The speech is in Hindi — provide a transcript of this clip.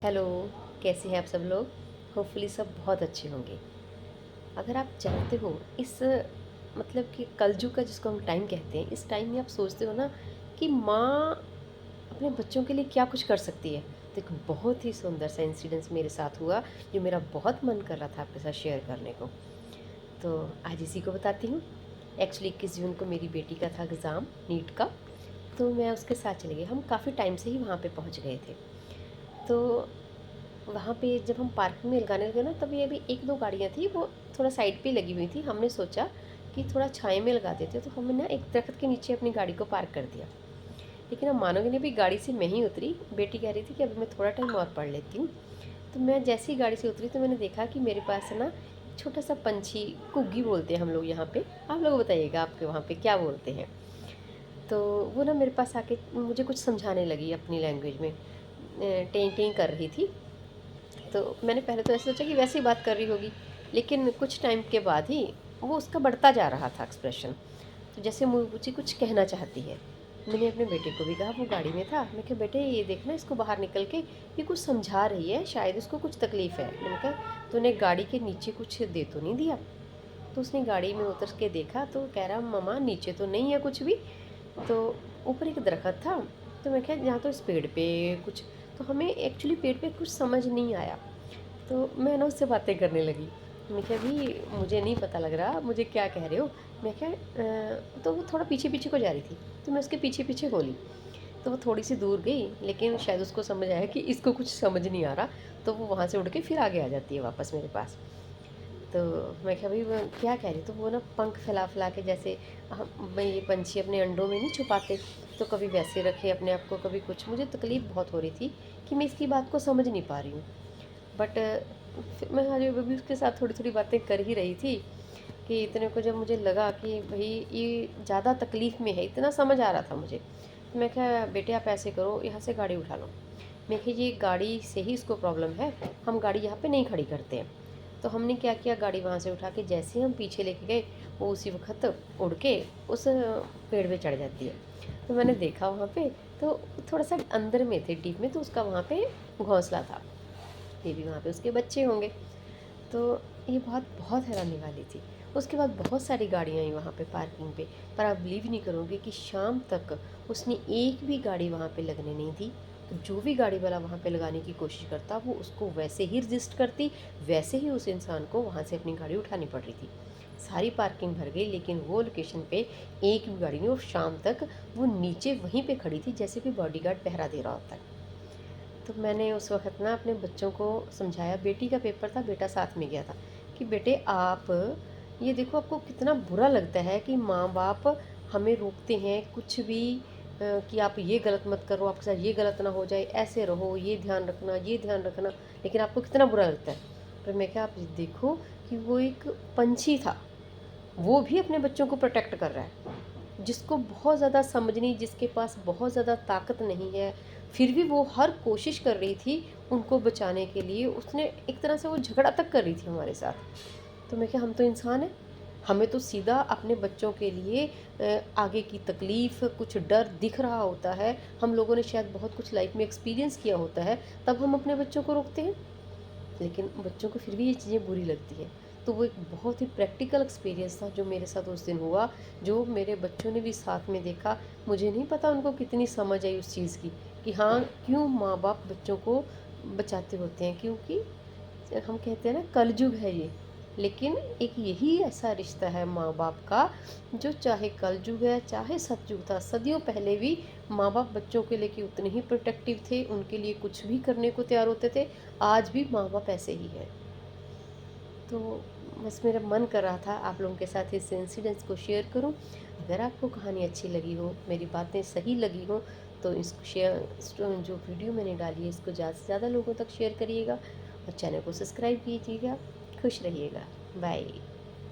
हेलो। कैसे हैं आप सब लोग? होपफुली सब बहुत अच्छे होंगे। अगर आप चाहते हो इस मतलब कि कलयुग का जिसको हम टाइम कहते हैं, इस टाइम में आप सोचते हो ना कि माँ अपने बच्चों के लिए क्या कुछ कर सकती है, तो एक बहुत ही सुंदर सा इंसिडेंस मेरे साथ हुआ जो मेरा बहुत मन कर रहा था आपके साथ शेयर करने को। तो आज इसी को बताती हूँ। एक्चुअली 21 जून को मेरी बेटी का था एग्ज़ाम नीट का, तो मैं उसके साथ चली गई। हम काफ़ी टाइम से ही वहाँ पे पहुँच गए थे। तो वहाँ पे जब हम पार्किंग में लगाने लगे ना, तभी अभी एक दो गाड़ियाँ थी, वो थोड़ा साइड पे लगी हुई थी। हमने सोचा कि थोड़ा छाँव में लगा देते, तो हमने ना एक दरख्त के नीचे अपनी गाड़ी को पार्क कर दिया। लेकिन आप मानोगे नहीं, भी गाड़ी से मैं ही उतरी। बेटी कह रही थी कि अभी मैं थोड़ा टाइम और पढ़ लेती हूँ। तो मैं जैसे ही गाड़ी से उतरी तो मैंने देखा कि मेरे पास है ना छोटा सा पंछी, कुग्गी बोलते हैं हम लोग यहाँ पे। आप लोग बताइएगा आपके वहाँ पे क्या बोलते हैं। तो वो ना मेरे पास आके मुझे कुछ समझाने लगी अपनी लैंग्वेज में। टें टें कर रही थी। तो मैंने पहले तो ऐसा सोचा कि वैसे ही बात कर रही होगी, लेकिन कुछ टाइम के बाद ही वो उसका बढ़ता जा रहा था एक्सप्रेशन। तो जैसे मुझे कुछ कहना चाहती है। मैंने अपने बेटे को भी कहा, वो गाड़ी में था, मैं कहा बेटे ये देखना, इसको बाहर निकल के ये कुछ समझा रही है, शायद इसको कुछ तकलीफ़ है। मैंने कहा तूने गाड़ी के नीचे कुछ दे तो नहीं दिया? तो उसने गाड़ी में उतर के देखा तो कह रहा मम्मा नीचे तो नहीं है कुछ भी। तो ऊपर एक दरख्त था। तो मैं कहा यहाँ तो इस पेड़ पे कुछ, तो हमें एक्चुअली पेड़ पे कुछ समझ नहीं आया। तो मैं ना उससे बातें करने लगी। मैं क्या भी मुझे नहीं पता लग रहा मुझे क्या कह रहे हो। मैं क्या तो वो थोड़ा पीछे पीछे को जा रही थी, तो मैं उसके पीछे पीछे हो ली। तो वो थोड़ी सी दूर गई, लेकिन शायद उसको समझ आया कि इसको कुछ समझ नहीं आ रहा। तो वो वहाँ से उड़ के फिर आगे आ जाती है वापस मेरे पास। तो मैं क्या भाई वो क्या कह रही, तो वो ना पंख फैला फैला के, जैसे हम भाई ये पंछी अपने अंडों में नहीं छुपाते, तो कभी वैसे रखे अपने आप को, कभी कुछ। मुझे तकलीफ़ बहुत हो रही थी कि मैं इसकी बात को समझ नहीं पा रही हूँ। बट फिर मैं अभी भी उसके साथ थोड़ी थोड़ी बातें कर ही रही थी कि इतने को जब मुझे लगा कि भाई ये ज़्यादा तकलीफ़ में है, इतना समझ आ रहा था मुझे। तो मैं क्या बेटे आप ऐसे करो, यहाँ से गाड़ी उठा लो। मैं कि ये गाड़ी से ही इसको प्रॉब्लम है, हम गाड़ी यहाँ पे नहीं खड़ी करते हैं। तो हमने क्या किया, गाड़ी वहाँ से उठा के जैसे ही हम पीछे लेके गए, वो उसी वक्त उड़ के उस पेड़ पे चढ़ जाती है। तो मैंने देखा वहाँ पे, तो थोड़ा सा अंदर में थे डीप में, तो उसका वहाँ पे घोंसला था। मे बी वहाँ पे उसके बच्चे होंगे। तो ये बात बहुत हैरानी वाली थी। उसके बाद बहुत सारी गाड़ियाँ आई वहाँ पे पार्किंग पे, पर आप बिलीव नहीं करोगे कि शाम तक उसने एक भी गाड़ी वहाँ पे लगने नहीं दी। तो जो भी गाड़ी वाला वहाँ पे लगाने की कोशिश करता, वो उसको वैसे ही रजिस्ट करती, वैसे ही उस इंसान को वहाँ से अपनी गाड़ी उठानी पड़ रही थी। सारी पार्किंग भर गई, लेकिन वो लोकेशन पे एक भी गाड़ी नहीं। और शाम तक वो नीचे वहीं पे खड़ी थी, जैसे कोई बॉडीगार्ड पहरा दे रहा होता है। तो मैंने उस वक़्त ना अपने बच्चों को समझाया, बेटी का पेपर था, बेटा साथ में गया था, कि बेटे आप ये देखो, आपको कितना बुरा लगता है कि माँ-बाप हमें रोकते हैं कुछ भी, कि आप ये गलत मत करो, आपके साथ ये गलत ना हो जाए, ऐसे रहो, ये ध्यान रखना, ये ध्यान रखना, लेकिन आपको कितना बुरा लगता है। पर मैं कहा आप देखो कि वो एक पंछी था, वो भी अपने बच्चों को प्रोटेक्ट कर रहा है। जिसको बहुत ज़्यादा समझ नहीं, जिसके पास बहुत ज़्यादा ताकत नहीं है, फिर भी वो हर कोशिश कर रही थी उनको बचाने के लिए। उसने एक तरह से वो झगड़ा तक कर रही थी हमारे साथ। तो मैं क्या, हम तो इंसान हैं, हमें तो सीधा अपने बच्चों के लिए आगे की तकलीफ़, कुछ डर दिख रहा होता है, हम लोगों ने शायद बहुत कुछ लाइफ में एक्सपीरियंस किया होता है, तब हम अपने बच्चों को रोकते हैं। लेकिन बच्चों को फिर भी ये चीज़ें बुरी लगती हैं। तो वो एक बहुत ही प्रैक्टिकल एक्सपीरियंस था जो मेरे साथ उस दिन हुआ, जो मेरे बच्चों ने भी साथ में देखा। मुझे नहीं पता उनको कितनी समझ आई उस चीज़ की, कि हाँ, क्यों माँ-बाप बच्चों को बचाते होते हैं, क्योंकि हम कहते हैं ना कलयुग है ये। लेकिन एक यही ऐसा रिश्ता है माँ बाप का, जो चाहे कलयुग है चाहे सतयुग था, सदियों पहले भी माँ बाप बच्चों के लिए उतने ही प्रोटेक्टिव थे, उनके लिए कुछ भी करने को तैयार होते थे। आज भी माँ बाप ऐसे ही हैं। तो बस मेरा मन कर रहा था आप लोगों के साथ इस इंसिडेंट्स को शेयर करूं। अगर आपको कहानी अच्छी लगी हो, मेरी बातें सही लगी हो, तो इसको शेयर, जो वीडियो मैंने डाली है इसको ज़्यादा से ज़्यादा लोगों तक शेयर करिएगा, और चैनल को सब्सक्राइब कीजिएगा। खुश रहिएगा। बाय।